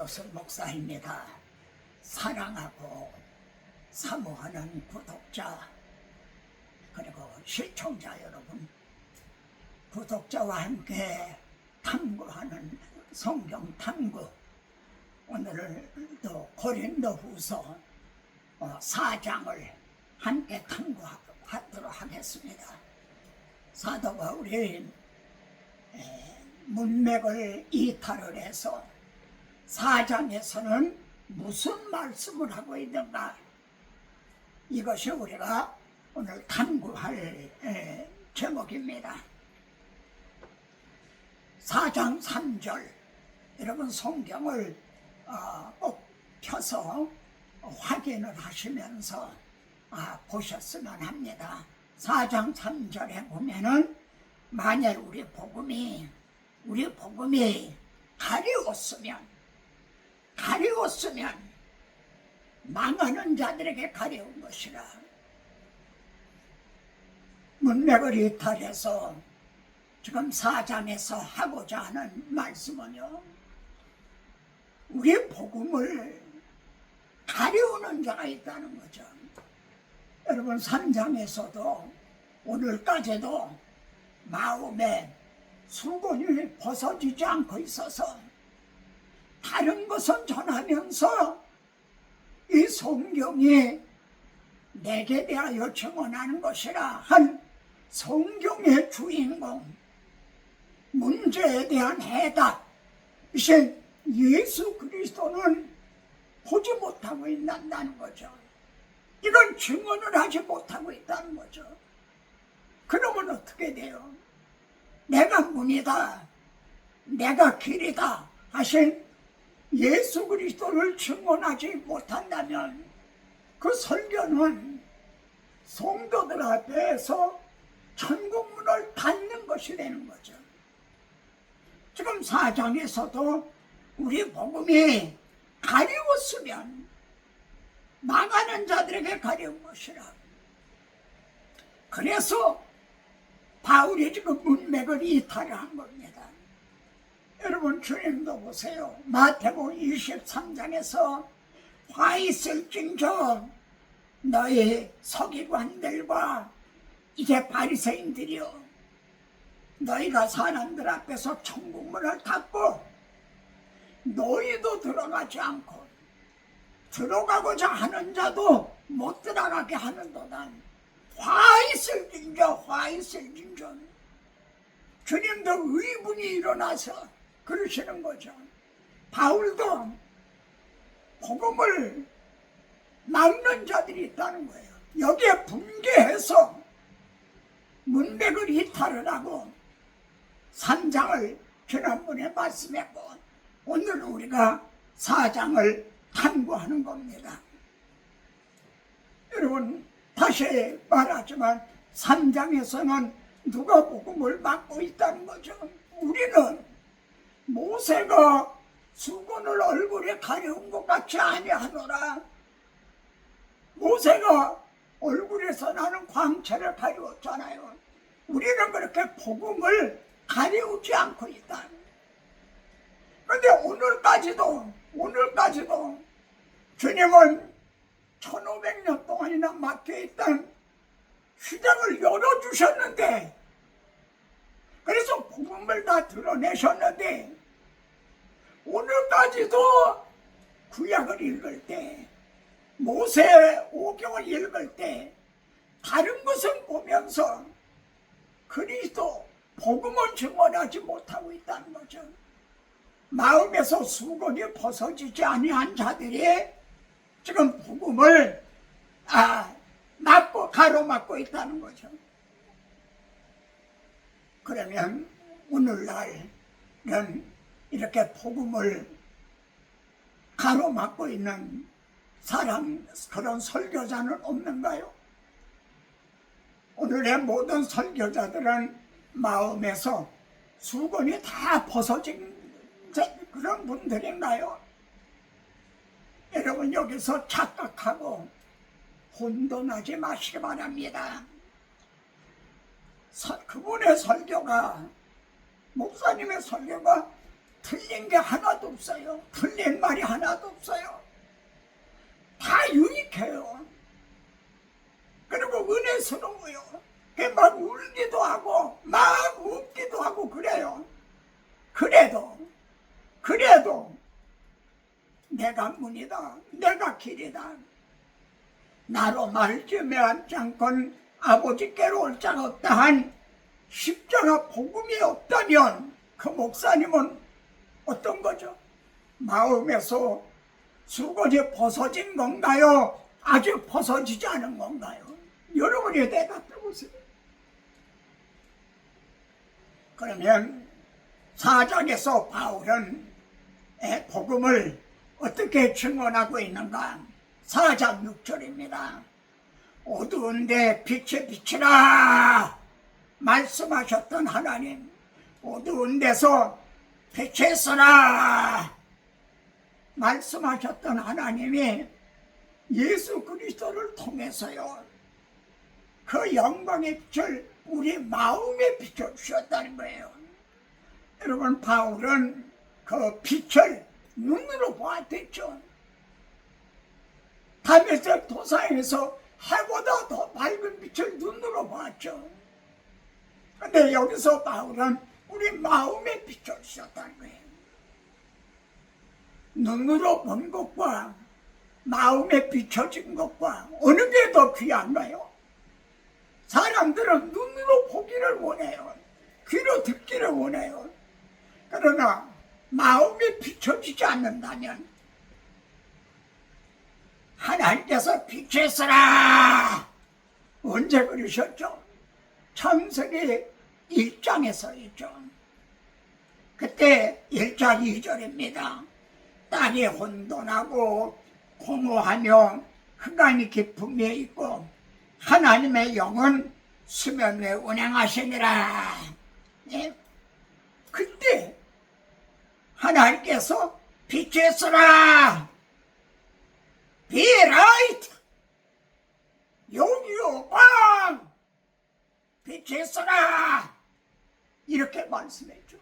김도수 목사입니다. 사랑하고 사모하는 구독자 그리고 시청자 여러분, 구독자와 함께 탐구하는 성경 탐구, 오늘도 고린도후서 4장을 함께 탐구하도록 하겠습니다. 사도 바울이 문맥을 이탈을 해서 4장에서는 무슨 말씀을 하고 있는가, 이것이 우리가 오늘 탐구할 제목입니다. 4장 3절, 여러분 성경을 꼭 펴서 확인을 하시면서 보셨으면 합니다. 4장 3절에 보면은 만약 우리 복음이 가려웠으면 망하는 자들에게 가려운 것이라. 문맥을 이탈해서 지금 4장에서 하고자 하는 말씀은요, 우리 복음을 가려우는 자가 있다는 거죠. 여러분 3장에서도 오늘까지도 마음에 수건이 벗어지지 않고 있어서 다른 것은 전하면서 이 성경이 내게 대하여 증언하는 것이라 한 성경의 주인공, 문제에 대한 해답이신 예수 그리스도는 보지 못하고 있다는 거죠. 이건 증언을 하지 못하고 있다는 거죠. 그러면 어떻게 돼요? 내가 문이다, 내가 길이다 하신 예수 그리스도를 증언하지 못한다면 그 설교는 성도들 앞에서 천국문을 닫는 것이 되는 거죠. 지금 4장에서도 우리 복음이 가려웠으면 망하는 자들에게 가려운 것이라. 그래서 바울이 지금 문맥을 이탈한 겁니다. 여러분 주님도 보세요. 마태복음 23장에서 화 있을진저 너희 서기관들과 이제 바리새인들이여, 너희가 사람들 앞에서 천국문을 닫고 너희도 들어가지 않고 들어가고자 하는 자도 못 들어가게 하는도다. 화 있을진저. 주님도 의분이 일어나서 그러시는 거죠. 바울도 복음을 막는 자들이 있다는 거예요. 여기에 분개해서 문맥을 이탈을 하고 3장을 지난번에 말씀했고 오늘 우리가 4장을 탐구하는 겁니다. 여러분 다시 말하지만 3장에서는 누가 복음을 막고 있다는 거죠. 우리는 모세가 수건을 얼굴에 가려운 것 같이 아니하노라. 모세가 얼굴에서 나는 광채를 가려웠잖아요. 우리는 그렇게 복음을 가려우지 않고 있다. 그런데 오늘까지도 주님은 1500년 동안이나 막혀있던 시장을 열어주셨는데, 그래서 복음을 다 드러내셨는데, 오늘까지도 구약을 읽을 때, 모세 오경을 읽을 때 다른 것은 보면서 그리스도 복음을 증언하지 못하고 있다는 거죠. 마음에서 수건이 벗어지지 아니한 자들이 지금 복음을 가로막고 있다는 거죠. 그러면 오늘날은 이렇게 복음을 가로막고 있는 그런 설교자는 없는가요? 오늘의 모든 설교자들은 마음에서 수건이 다 벗어진 그런 분들인가요? 여러분 여기서 착각하고 혼돈하지 마시기 바랍니다. 그분의 설교가, 목사님의 설교가 틀린 게 하나도 없어요. 틀린 말이 하나도 없어요. 다 유익해요. 그리고 은혜스러워요. 막 울기도 하고 막 웃기도 하고 그래요. 그래도 내가 문이다, 내가 길이다, 나로 말쯤에 않건 아버지께로 올 자가 없다 한 십자가 복음이 없다면 그 목사님은 어떤 거죠? 마음에서 수건이 벗어진 건가요? 아직 벗어지지 않은 건가요? 여러분이 대답해 보세요. 그러면 4장에서 바울은 복음을 어떻게 증언하고 있는가? 4장 6절입니다. 어두운데 빛이 비치라 말씀하셨던 하나님, 어두운 데서 빛이 있으라 말씀하셨던 하나님이 예수 그리스도를 통해서요, 그 영광의 빛을 우리 마음에 비춰주셨다는 거예요. 여러분, 바울은 그 빛을 눈으로 보았댔죠. 다메섹 도상에서 해보다 더 밝은 빛을 눈으로 보았죠. 근데 여기서 바울은 우리 마음에 비춰주셨다는 거예요. 눈으로 본 것과 마음에 비춰진 것과 어느 게 더 귀한가요? 사람들은 눈으로 보기를 원해요. 귀로 듣기를 원해요. 그러나 마음에 비춰지지 않는다면 하나님께서 빛이 있으라 언제 그러셨죠? 창세기 1장에서 있죠. 그때 1장 2절입니다. 땅이 혼돈하고 공허하며 흑암이 깊음에 있고 하나님의 영은 수면 위에 운행하시니라. 예? 그때 하나님께서 빛이 있으라, Be light, 용이요 광, 빛이 있으라 이렇게 말씀했죠.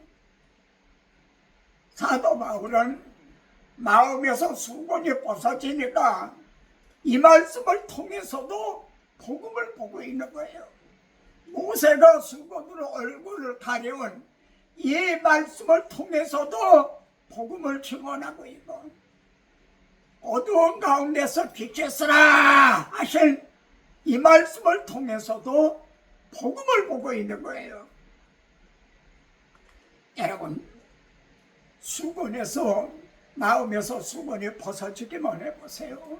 사도 바울은 마음에서 수건이 벗어지니까 이 말씀을 통해서도 복음을 보고 있는 거예요. 모세가 수건으로 얼굴을 가려운 이 말씀을 통해서도 복음을 증언하고 있고, 어두운 가운데서 빛이 있으라 하신 이 말씀을 통해서도 복음을 보고 있는 거예요. 여러분, 수건에서 마음에서 수건이 벗어지기만 해보세요.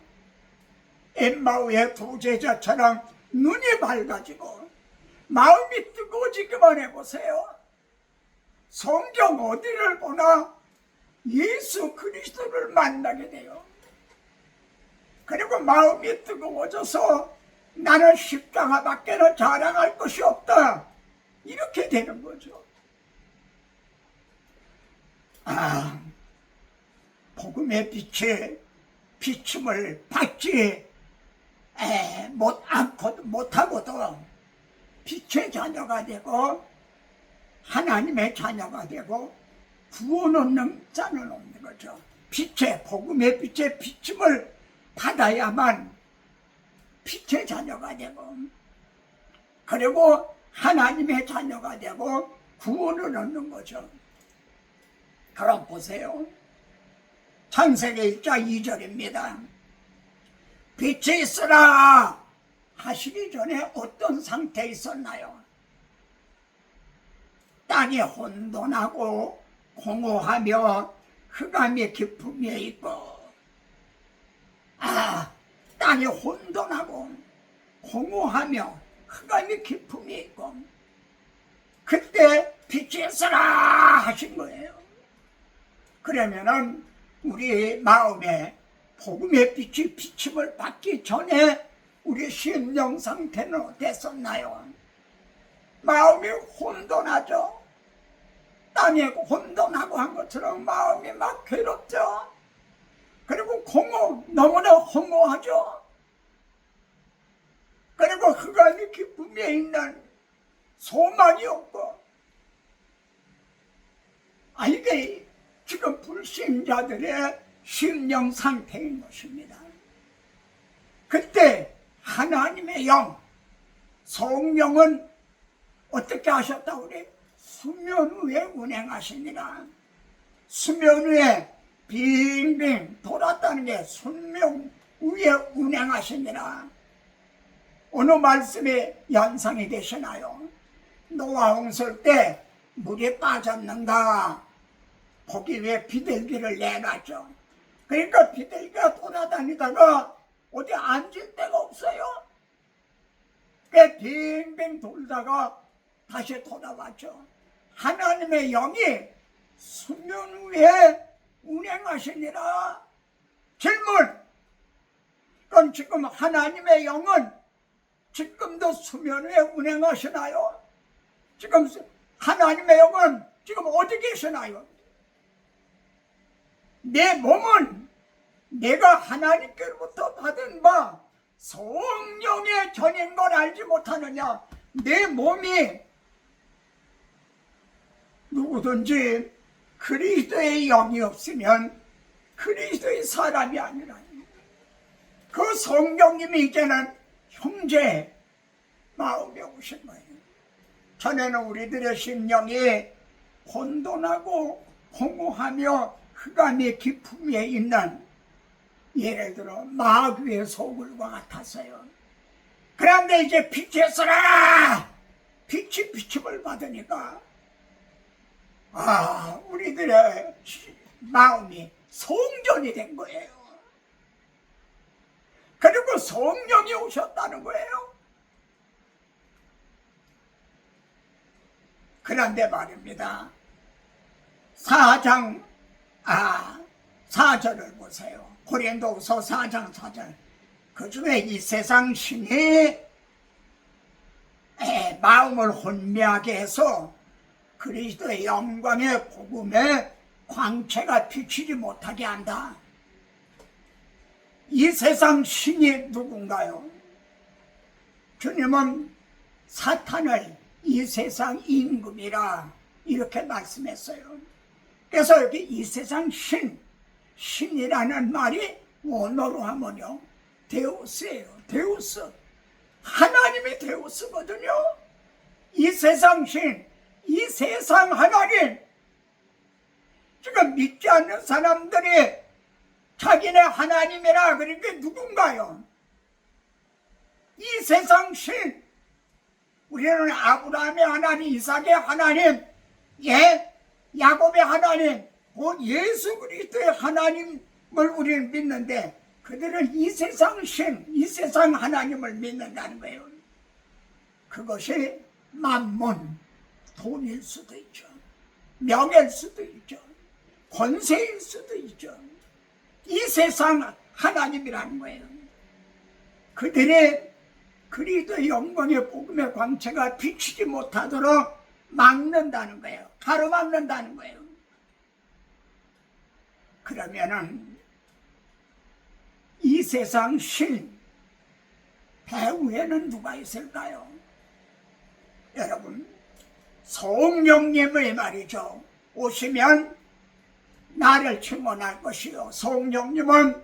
엠마오의 두 제자처럼 눈이 밝아지고 마음이 뜨거워지기만 해보세요. 성경 어디를 보나 예수 그리스도를 만나게 돼요. 그리고 마음이 뜨거워져서 나는 십자가밖에는 자랑할 것이 없다 이렇게 되는 거죠. 복음의 빛에 비춤을 받지 못하고도 빛의 자녀가 되고 하나님의 자녀가 되고 구원 얻는 자는 없는 거죠. 복음의 빛의 비춤을 받아야만 빛의 자녀가 되고, 그리고 하나님의 자녀가 되고 구원을 얻는 거죠. 그럼 보세요. 창세기 1장 2절입니다. 빛이 있으라 하시기 전에 어떤 상태에 있었나요? 땅이 혼돈하고 공허하며 흑암의 깊음에 있고, 땅이 혼돈하고 공허하며 흑암의 깊음에 있고, 그때 빛이 있으라 하신 거예요. 그러면은 우리 마음에 복음의 빛이 비침을 받기 전에 우리 심령 상태는 어땠었나요? 마음이 혼돈하죠. 땅이 혼돈하고 한 것처럼 마음이 막 괴롭죠. 그리고 너무나 공허하죠. 그리고 흑암의 깊음에 있는 소망이 없고, 이게 지금 불신자들의 심령 상태인 것입니다. 그때 하나님의 영, 성령은 어떻게 하셨다고 그래? 수면 위에 운행하시니라. 수면 위에 빙빙 돌았다는 게 수면 위에 운행하시니라. 어느 말씀이 연상이 되시나요? 노아 홍수 때 물이 빠졌는가 거기 위에 비둘기를 내놨죠. 그러니까 비둘기가 돌아다니다가 어디 앉을 데가 없어요. 꽤 빙빙 돌다가 다시 돌아왔죠. 하나님의 영이 수면 위에 운행하시니라. 질문, 그럼 지금 하나님의 영은 지금도 수면 위에 운행하시나요? 지금 하나님의 영은 지금 어디 계시나요? 내 몸은 내가 하나님께로부터 받은 바 성령의 전인 걸 알지 못하느냐? 내 몸이 누구든지 그리스도의 영이 없으면 그리스도의 사람이 아니라 그 성령님이 이제는 형제 마음에 오신 거예요. 전에는 우리들의 심령이 혼돈하고 공허하며 흑암의 깊음에 있는, 예를 들어 마귀의 소굴과 같았어요. 그런데 이제 빛에서라 빛이 비춤을 받으니까 우리들의 마음이 성전이 된 거예요. 그리고 성령이 오셨다는 거예요. 그런데 말입니다. 4절을 보세요. 고린도후서 4장 4절. 그 중에 이 세상 신이 마음을 혼미하게 해서 그리스도의 영광의 복음에 광채가 비치지 못하게 한다. 이 세상 신이 누군가요? 주님은 사탄을 이 세상 임금이라 이렇게 말씀했어요. 그래서 여기 이 세상 신이라는 말이 원어로 하면요 데우스예요. 데우스, 하나님이 데우스거든요. 이 세상 신, 이 세상 하나님. 지금 믿지 않는 사람들이 자기네 하나님이라 그러니까 누군가요? 이 세상 신. 우리는 아브라함의 하나님, 이삭의 하나님, 야곱의 하나님, 곧 예수 그리스도의 하나님을 우리는 믿는데 그들은 이 세상 신, 이 세상 하나님을 믿는다는 거예요. 그것이 만몬, 돈일 수도 있죠. 명예일 수도 있죠. 권세일 수도 있죠. 이 세상 하나님이라는 거예요. 그들의 그리스도의 영광의 복음의 광채가 비치지 못하도록 막는다는 거예요. 가로막는다는 거예요. 그러면은 이 세상 신 배후에는 누가 있을까요? 여러분, 성령님의 말이죠. 오시면 나를 증언할 것이요. 성령님은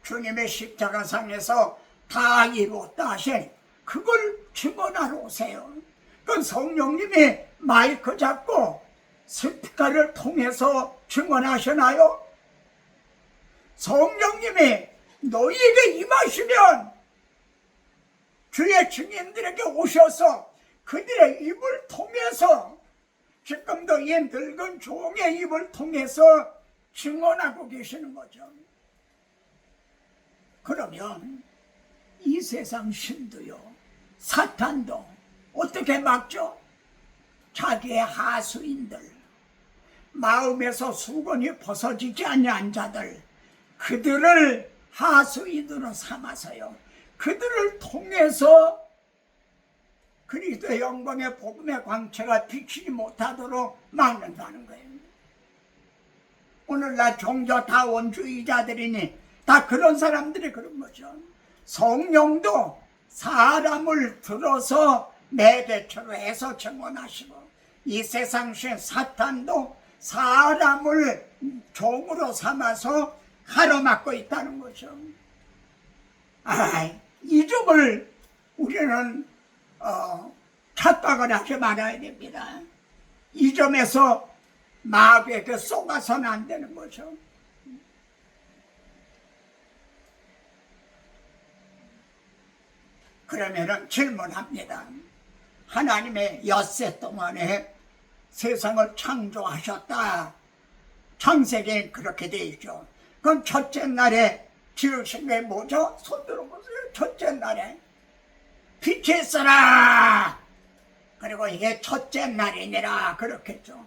주님의 십자가상에서 다 이루었다 하신 그걸 증언하러 오세요. 그 성령님이 마이크 잡고 스피커를 통해서 증언하시나요? 성령님이 너희에게 임하시면 주의 증인들에게 오셔서 그들의 입을 통해서, 지금도 이 늙은 종의 입을 통해서 증언하고 계시는 거죠. 그러면 이 세상 신도요, 사탄도 어떻게 막죠? 자기의 하수인들, 마음에서 수건이 벗어지지 않는 자들, 그들을 하수인으로 삼아서요, 그들을 통해서 그리스도의 영광의 복음의 광채가 비치지 못하도록 막는다는 거예요. 오늘날 종교다원주의자들이니 다 그런 사람들이 그런 거죠. 성령도 사람을 들어서 매대처로 해서 증언하시고, 이 세상 신 사탄도 사람을 종으로 삼아서 가로막고 있다는 거죠. 이 점을 우리는 착각을 하지 말아야 됩니다. 이 점에서 마귀에게 속아서는 안 되는 거죠. 그러면은 질문합니다. 하나님의 엿새 동안에 세상을 창조하셨다. 창세기에 그렇게 되어 있죠. 그럼 첫째 날에 지으신 게 뭐죠? 손 들어보세요. 첫째 날에 빛이 있어라. 그리고 이게 첫째 날이니라 그렇겠죠.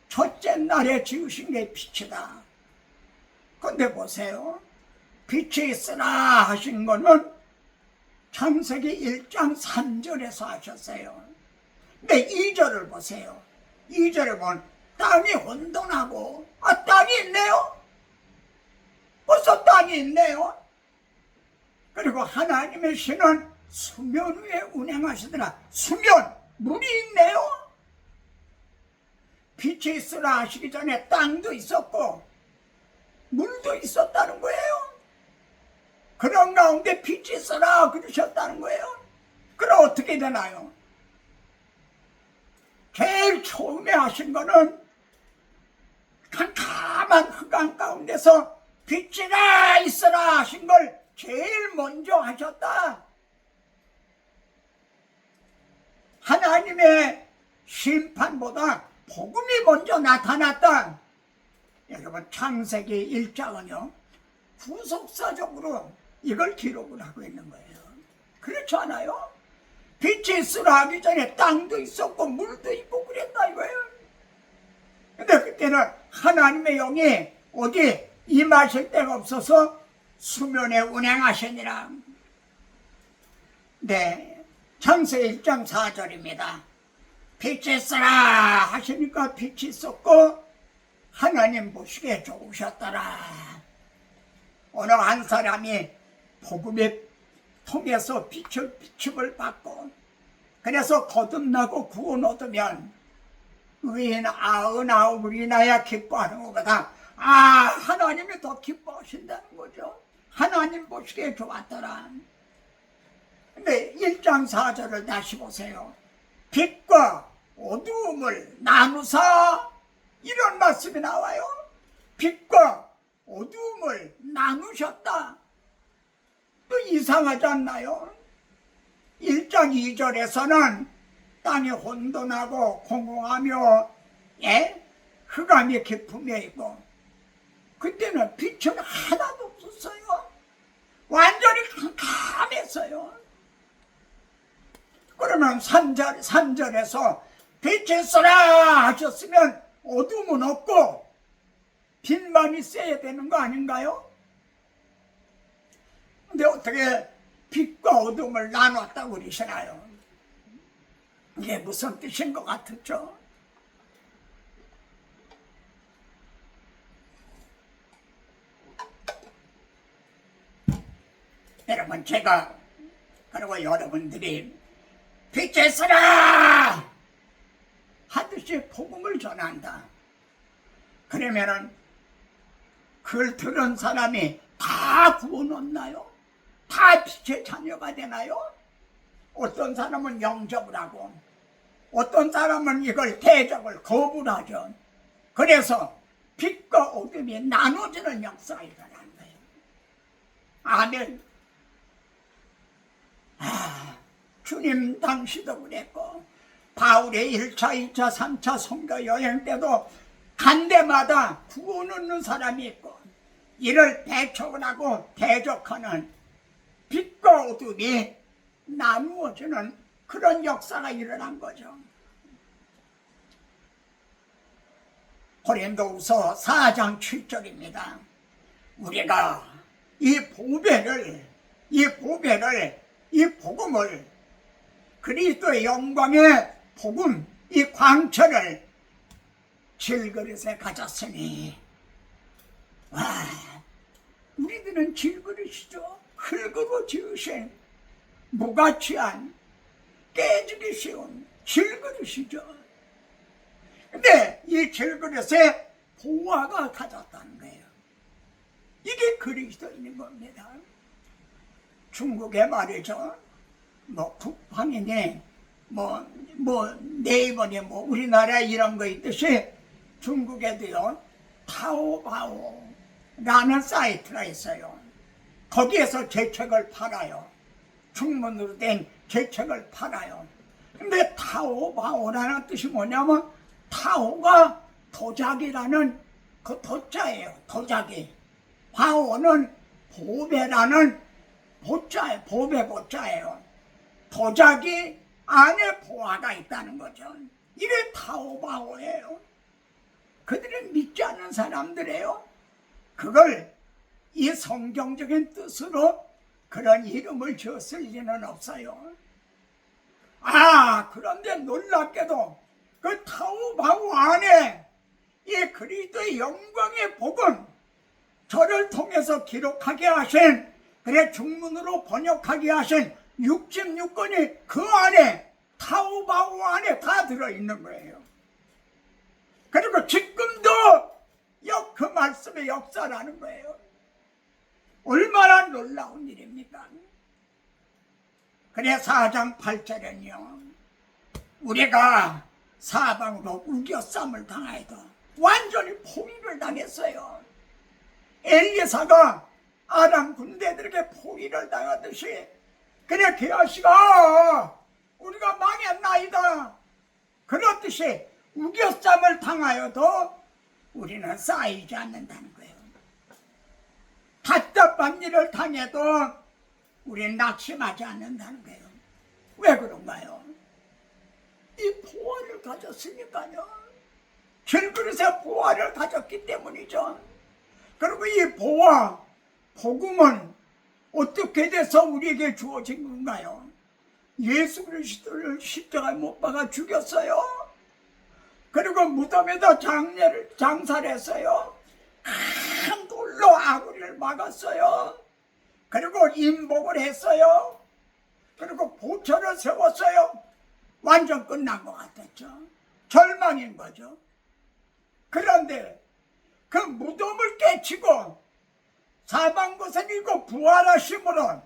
첫째 날에 지으신 게 빛이다. 근데 보세요. 빛이 있으라 하신 거는 창세기 1장 3절에서 하셨어요. 근데 2절을 보세요. 2절에 보면 땅이 혼돈하고 땅이 있네요. 벌써 땅이 있네요. 그리고 하나님의 신은 수면 위에 운행하시더라. 수면, 물이 있네요. 빛이 있으라 하시기 전에 땅도 있었고 물도 있었다는 거예요. 그런 가운데 빛이 있어라 그러셨다는 거예요. 그럼 어떻게 되나요? 제일 처음에 하신 거는 캄캄한 흑암 가운데서 빛이라 있어라 하신 걸 제일 먼저 하셨다. 하나님의 심판보다 복음이 먼저 나타났다. 여러분 창세기 1장은요 후속사적으로 이걸 기록을 하고 있는 거예요. 그렇지 않아요? 빛이 있으라 하기 전에 땅도 있었고 물도 있고 그랬다 이거예요. 근데 그때는 하나님의 영이 어디 임하실 데가 없어서 수면에 운행하시니라. 네, 창세기 1장 4절입니다. 빛이 있으라 하시니까 빛이 있었고 하나님 보시기에 좋으셨더라. 어느 한 사람이 복음에 통해서 비춤을 받고 그래서 거듭나고 구원 얻으면 의인 99이나야 기뻐하는 것보다 하나님이 더 기뻐하신다는 거죠. 하나님 보시기에 좋았더라. 근데 1장 4절을 다시 보세요. 빛과 어두움을 나누사 이런 말씀이 나와요. 빛과 어두움을 나누셨다. 또 이상하지 않나요? 1장 2절에서는 땅이 혼돈하고 공허하며 흑암이 깊음에 있고 그때는 빛은 하나도 없었어요. 완전히 캄캄했어요. 그러면 3절에서 빛이 있어라 하셨으면 어둠은 없고 빛만 있어야 되는 거 아닌가요? 근데 어떻게 빛과 어둠을 나눴다고 그러시나요? 이게 무슨 뜻인 것 같았죠? 여러분 제가 그리고 여러분들이 빛이 있으라 하듯이 복음을 전한다. 그러면은 그걸 들은 사람이 다 구원 얻나요? 다 빛의 자녀가 되나요? 어떤 사람은 영접을 하고 어떤 사람은 이걸 대적을 거부하죠. 그래서 빛과 어둠이 나눠지는 역사가 일어나는 거예요. 아멘. 주님 당시도 그랬고 바울의 1차, 2차, 3차 선교 여행 때도 간 데마다 구원 얻는 사람이 있고 이를 배척을 하고 대적하는 빛과 어둠이 나누어지는 그런 역사가 일어난 거죠. 고린도후서 4장 7절입니다. 우리가 이 복음을 그리스도의 영광의 복음, 이 광채를 질그릇에 가졌으니 우리들은 질그릇이죠. 흙으로 지으신 무가치한 깨지기 쉬운 질그릇이죠. 근데 이 이 질그릇에 보화가 가졌다는 거예요. 이게 그리스도인인 겁니다. 중국에 말이죠. 뭐 국방이니 네이버니 우리나라 이런 거 있듯이 중국에도요 타오바오라는 사이트가 있어요. 거기에서 제 책을 팔아요. 중문으로 된 제 책을 팔아요. 근데 타오바오라는 뜻이 뭐냐면 타오가 도자기라는 그 도자예요. 도자기. 바오는 보배라는 보자예요. 보배 보자예요. 도자기 안에 보화가 있다는 거죠. 이게 타오바오예요. 그들은 믿지 않는 사람들이에요. 그걸 이 성경적인 뜻으로 그런 이름을 지었을 리는 없어요. 그런데 놀랍게도 그 타오바오 안에 이 그리스도의 영광의 복은 저를 통해서 기록하게 하신, 그래 중문으로 번역하게 하신 66권이 그 안에 타오바오 안에 다 들어있는 거예요. 그리고 지금도 그 말씀의 역사라는 거예요. 얼마나 놀라운 일입니까? 그래 4장 8절은요 우리가 사방으로 우겨쌈을 당하여도 완전히 포위를 당했어요. 엘리사가 아람 군대들에게 포위를 당하듯이 그래 게하시가 우리가 망했나이다 그렇듯이 우겨쌈을 당하여도 우리는 쌓이지 않는다는 거예요. 답답한 일을 당해도 우리는 낙심하지 않는다는 거예요. 왜 그런가요? 이 보화를 가졌으니까요. 질그릇에 보화를 가졌기 때문이죠. 그리고 이 보화, 복음은 어떻게 돼서 우리에게 주어진 건가요? 예수 그리스도를 십자가에 못 박아 죽였어요. 그리고 무덤에다 장사를 했어요. 큰 돌로 아구리를 막았어요. 그리고 임복을 했어요. 그리고 보초를 세웠어요. 완전 끝난 것 같았죠. 절망인 거죠. 그런데 그 무덤을 깨치고 사방 것을 이고 부활하심으로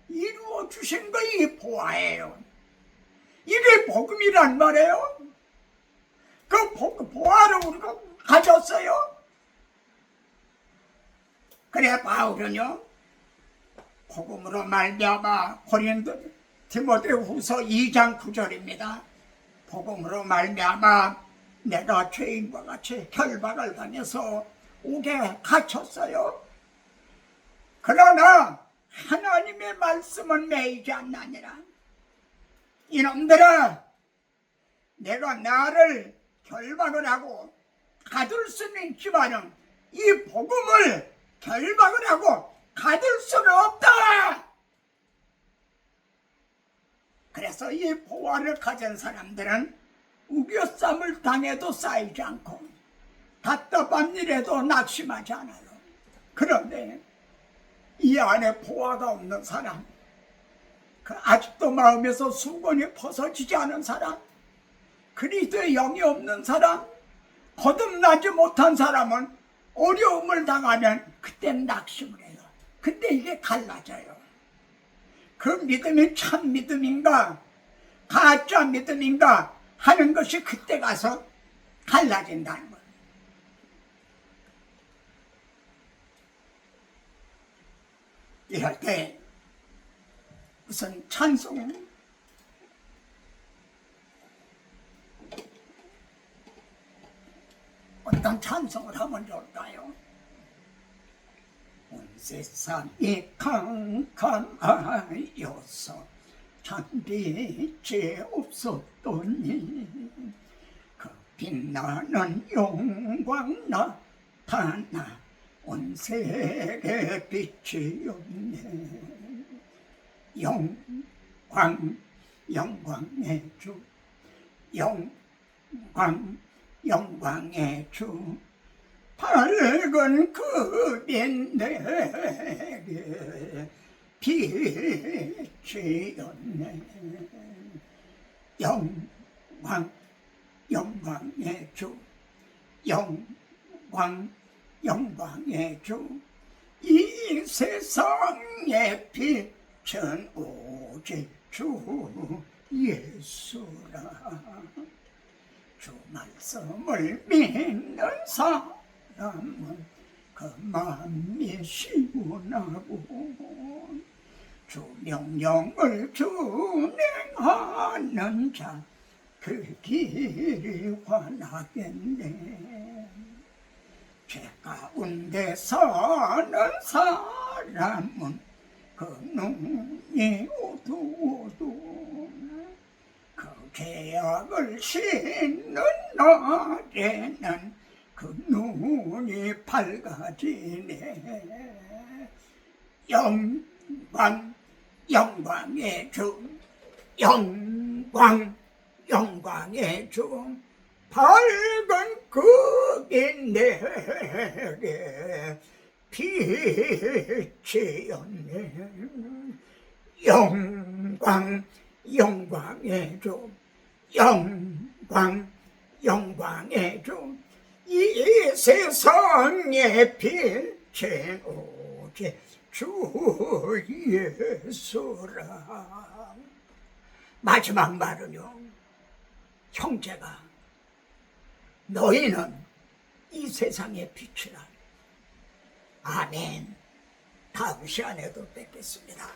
이루어 주신 것이 보화예요. 이게 복음이란 말이에요. 그 보화를 우리가 가졌어요. 그래 바울은요 복음으로 말미암아 고린도 디모데후서 2장 9절입니다. 복음으로 말미암아 내가 죄인과 같이 결박을 당해서 옥에 갇혔어요. 그러나 하나님의 말씀은 매이지 않나니라. 이놈들아 내가 나를 결박을 하고 가둘 수는 있지만 이 복음을 결박을 하고 가둘 수는 없다. 그래서 이 보화를 가진 사람들은 우겨쌈을 당해도 쌓이지 않고 답답한 일에도 낙심하지 않아요. 그런데 이 안에 보화가 없는 사람, 아직도 마음에서 수건이 벗어지지 않은 사람, 그리스도의 영이 없는 사람, 거듭나지 못한 사람은 어려움을 당하면 그때 낙심을 해요. 그때 이게 갈라져요. 그 믿음이 참 믿음인가 가짜 믿음인가 하는 것이 그때 가서 갈라진다는 거예요. 이럴 때 무슨 찬송 어떤 찬송을 하면 좋을까요? 온 세상이 캄캄하여서 참빛이 없었더니 그 빛나는 영광 나타나 온 세계 빛이었네. 영광의 주 영광의 주 밝은 그 빛 내게 빛이었네. 영광의 주 영광의 주, 이 세상의 빛은 오직 주 예수라. 주 말씀을 믿는 사람은 그 마음이 시원하고, 주 명령을 준행하는 자 그 길이 환하겠네. 죄 가운데 사는 사람은 그 눈이 어두워도 그 죄악을 씻는 날에는 그 눈이 밝아지네. 영광의 주, 영광의 주, 밝은 그긴 내게 빛이었네. 영광의 주, 영광의 주, 이 세상의 빛은 오직 주 예수라. 마지막 말은요, 형제가 너희는 이 세상의 빛이라. 아멘. 다음 시간에도 뵙겠습니다.